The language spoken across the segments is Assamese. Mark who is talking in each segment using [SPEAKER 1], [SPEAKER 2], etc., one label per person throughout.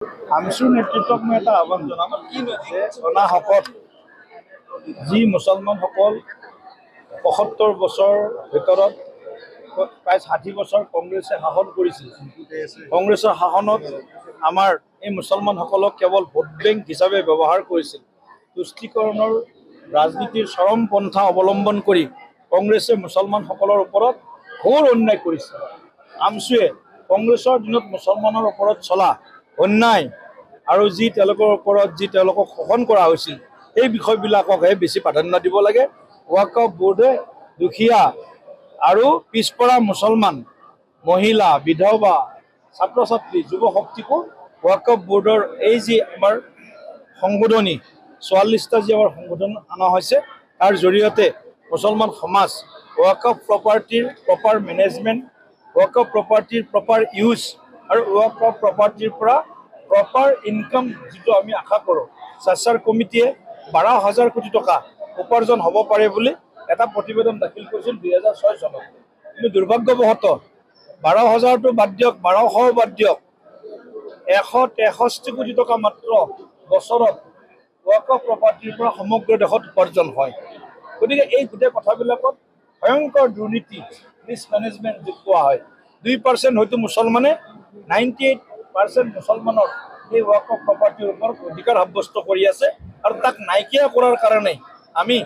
[SPEAKER 1] আমচুৰ নেতৃত্বক মই এটা আহ্বান জনাম যে অনাহকত যি মুছলমানসকল ৭৫ বছৰ ভিতৰত প্ৰায় ৬০ বছৰ কংগ্ৰেছে শাসন কৰিছিল। কংগ্ৰেছৰ শাসনত আমাৰ এই মুছলমানসকলক কেৱল ভোট বেংক হিচাপে ব্যৱহাৰ কৰিছিল। তুষ্টিকৰণৰ ৰাজনীতিৰ চৰম পন্থা অৱলম্বন কৰি কংগ্ৰেছে মুছলমানসকলৰ ওপৰত ঘোৰ অন্যায় কৰিছে। আমচুৱে কংগ্ৰেছৰ দিনত মুছলমানৰ ওপৰত চলা অন্যায় আৰু যি তেওঁলোকৰ ওপৰত যি তেওঁলোকক শোষণ কৰা হৈছিল এই বিষয়বিলাককহে বেছি প্ৰাধান্য দিব লাগে। ৱাকফ বোৰ্ডে দুখীয়া আৰু পিছপৰা মুছলমান, মহিলা, বিধৱা, ছাত্ৰ ছাত্ৰী, যুৱ শক্তিকো ৱাকফ বোৰ্ডৰ এই যি আমাৰ সংশোধনী ৪৪টা যি আমাৰ সংশোধন অনা হৈছে তাৰ জৰিয়তে মুছলমান সমাজ ৱাকফ প্ৰপাৰ্টিৰ প্ৰপাৰ মেনেজমেণ্ট, ৱাকফ প্ৰপাৰ্টিৰ প্ৰপাৰ ইউজ আৰু ৱাকফ প্ৰপাৰ্টিৰ পৰা প্ৰপাৰ ইনকাম যিটো আমি আশা কৰোঁ। স্বাস্থ্যৰ কমিটিয়ে ১২,০০০ কোটি টকা উপাৰ্জন হ'ব পাৰে বুলি এটা প্ৰতিবেদন দাখিল কৰিছিল ২০০৬ চনত। কিন্তু দুৰ্ভাগ্যবশতঃ ১২,০০০টো বাদ দিয়ক, ১২০০ বাদ দিয়ক, ১৬৩ কোটি টকা মাত্ৰ বছৰত ৱাকফ প্ৰপাৰ্টিৰ পৰা সমগ্ৰ দেশত উপাৰ্জন হয়। গতিকে এই গোটেই কথাবিলাকত ভয়ংকৰ দুৰ্নীতি, মিছমেনেজমেণ্ট যোগ পোৱা হয়। ২% হয়তো মুছলমানে 98% মুছলমানৰ এই ৱাকফ প্ৰপাৰ্টিৰ ওপৰত অধিকাৰ সাব্যস্ত কৰি আছে আৰু তাক নাইকিয়া কৰাৰ কাৰণে আমি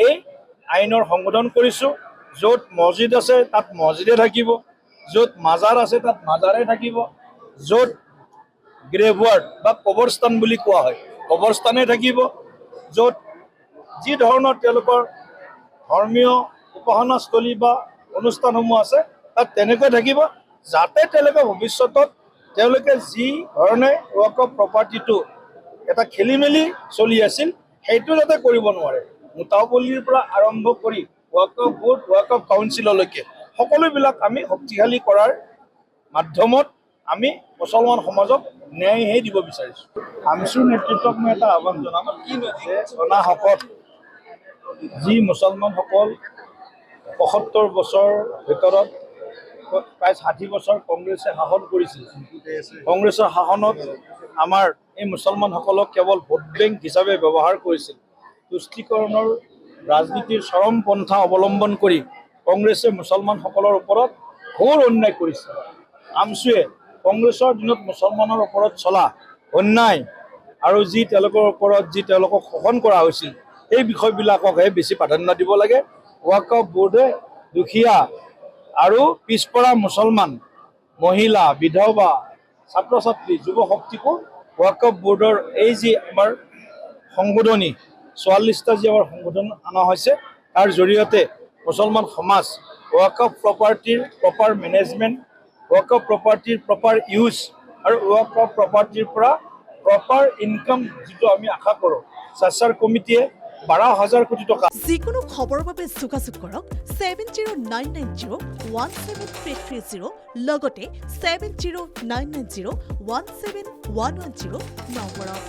[SPEAKER 1] এই আইনৰ সংশোধন কৰিছোঁ। য'ত মছজিদ আছে তাত মছজিদে থাকিব, য'ত মাজাৰ আছে তাত মাজাৰে থাকিব, য'ত গ্ৰেভয়াৰ্ড বা কবৰস্থান বুলি কোৱা হয় কবৰস্থানে থাকিব, য'ত যি ধৰণৰ তেওঁলোকৰ ধৰ্মীয় উপাসনাস্থলী বা অনুষ্ঠানসমূহ আছে তাত তেনেকৈ থাকিব, যাতে তেওঁলোকে ভৱিষ্যতত তেওঁলোকে যি ধৰণে ৱাকফ প্ৰপাৰ্টিটো এটা খেলি মেলি চলি আছিল সেইটো যাতে কৰিব নোৱাৰে। মুতাৱল্লীৰ পৰা আৰম্ভ কৰি ৱাকফ বোৰ্ড, ৱাকফ কাউন্সিললৈকে সকলোবিলাক আমি শক্তিশালী কৰাৰ মাধ্যমত আমি মুছলমান সমাজক ন্যায়হে দিব বিচাৰিছোঁ। আমচুৰ নেতৃত্বক মই এটা আহ্বান জনাম যে অনাহকত যি মুছলমানসকল ৭৫ বছৰ ভিতৰত প্ৰায় ৬০ বছৰ কংগ্ৰেছে শাসন কৰিছিল। কংগ্ৰেছৰ শাসনত আমাৰ এই মুছলমানসকলক কেৱল ভোট বেংক হিচাপে ব্যৱহাৰ কৰিছিল। তুষ্টিকৰণৰ ৰাজনীতিৰ চৰম পন্থা অৱলম্বন কৰি কংগ্ৰেছে মুছলমানসকলৰ ওপৰত ঘোৰ অন্যায় কৰিছে। আমচুৱে কংগ্ৰেছৰ দিনত মুছলমানৰ ওপৰত চলা অন্যায় আৰু যি তেওঁলোকৰ ওপৰত যি তেওঁলোকক শোষণ কৰা হৈছিল এই বিষয়বিলাককহে বেছি প্ৰাধান্য দিব লাগে। ৱাকফ বোৰ্ডে দুখীয়া আৰু পিছপৰা মুছলমান, মহিলা, বিধৱা, ছাত্ৰ ছাত্ৰী, যুৱ শক্তিকো ৱাকফ বোৰ্ডৰ এই যি আমাৰ সংশোধনী ৪৪টা যি আমাৰ সংশোধন অনা হৈছে তাৰ জৰিয়তে মুছলমান সমাজ ৱাকফ প্ৰপাৰ্টিৰ প্ৰপাৰ মেনেজমেণ্ট, ৱাকফ প্ৰপাৰ্টিৰ প্ৰপাৰ ইউজ আৰু ৱাকফ প্ৰপাৰ্টিৰ পৰা প্ৰপাৰ ইনকাম যিটো আমি আশা কৰোঁ। স্বাস্থ্যৰ কমিটিয়ে ১২,০০০ কোটি টকা।
[SPEAKER 2] যিকোনো খবৰৰ বাবে যোগাযোগ কৰক 7099017330 লগতে 7099017110 নম্বৰত।